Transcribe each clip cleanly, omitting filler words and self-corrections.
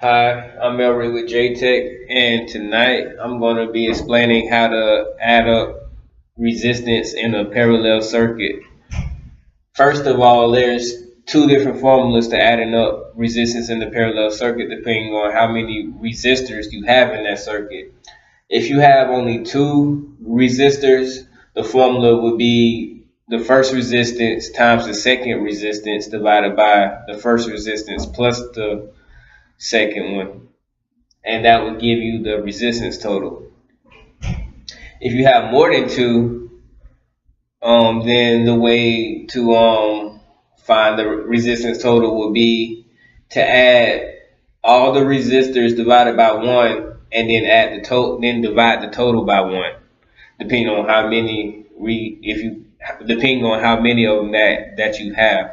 Hi, I'm Melry with JTech, and tonight I'm going to be explaining how to add up resistance in a parallel circuit. First of all, there's two different formulas to adding up resistance in the parallel circuit depending on how many resistors you have in that circuit. If you have only two resistors, the formula would be the first resistance times the second resistance divided by the first resistance plus the second one, and that would give you the resistance total. If you have more than two, then the way to find the resistance total would be to add all the resistors divided by one, and then add the total, then divide the total by one, depending on how many depending on how many of them that you have.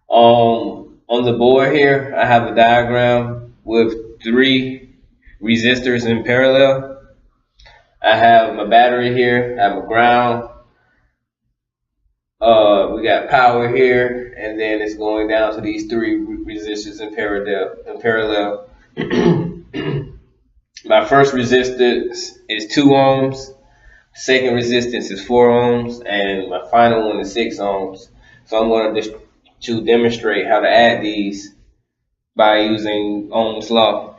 On the board here, I have a diagram with three resistors in parallel. I have my battery here, I have a ground, we got power here, and then it's going down to these three resistors in parallel. My first resistance is 2 ohms, second resistance is 4 ohms, and my final one is 6 ohms. So I'm going to demonstrate how to add these by using Ohm's law.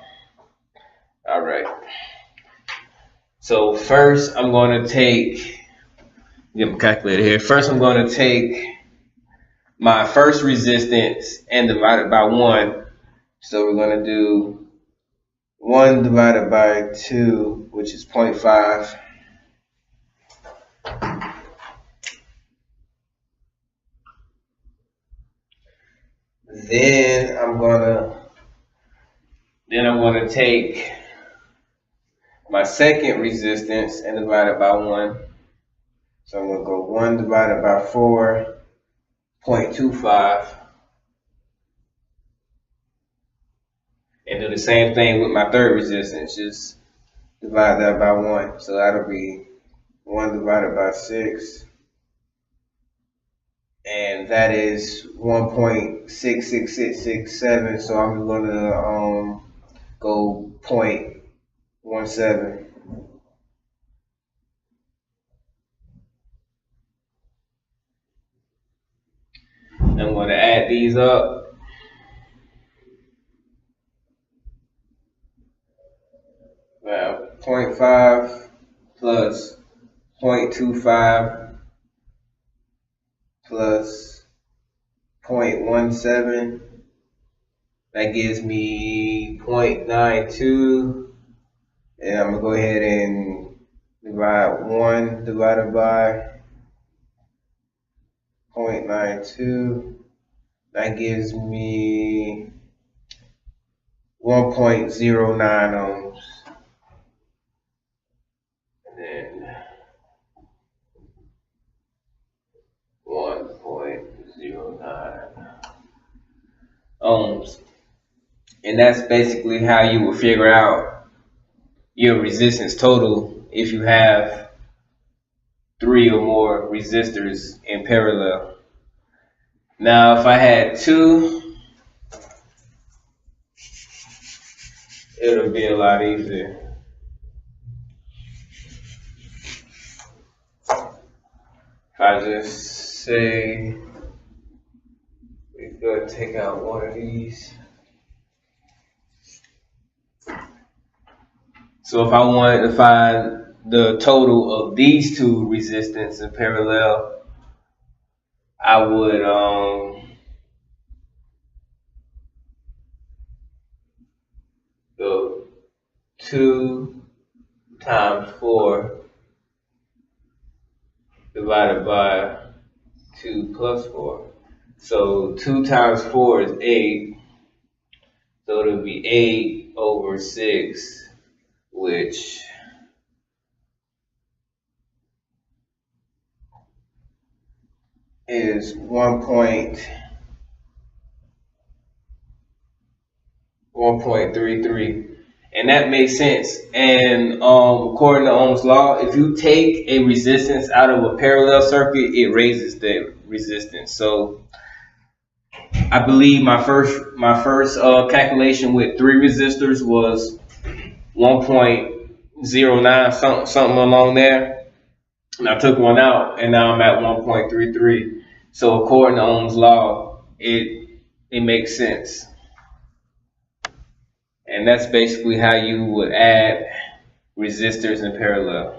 All right. So first I'm going to get my calculator here. First I'm going to take my first resistance and divide it by 1. So we're going to do 1 divided by 2, which is 0.5. Then I'm gonna take my second resistance and divide it by 1. So I'm gonna go 1 divided by 4, 0.25. And do the same thing with my third resistance, just divide that by 1. So that'll be 1 divided by 6. And that is 1.66667. So I'm gonna go 0.17. I'm going to add these up. Well, 0.5 plus 0.25 plus 0.17, that gives me 0.92, and I'm gonna go ahead and divide 1 divided by 0.92, that gives me 1.09 ohms. And then 1.09 ohms. And that's basically how you will figure out your resistance total if you have 3 or more resistors in parallel. Now, if I had 2, it'll be a lot easier. If I just say, we're going to take out one of these. So if I wanted to find the total of these two resistance in parallel, I would go 2 times 4 divided by 2 plus 4. So 2 times 4 is 8. So it'll be 8 over 6, which is 1.33. And that makes sense. And according to Ohm's law, if you take a resistance out of a parallel circuit, it raises the resistance. So I believe my first calculation with three resistors was 1.09, something along there. And I took one out, and now I'm at 1.33. So according to Ohm's law, it makes sense, and that's basically how you would add resistors in parallel.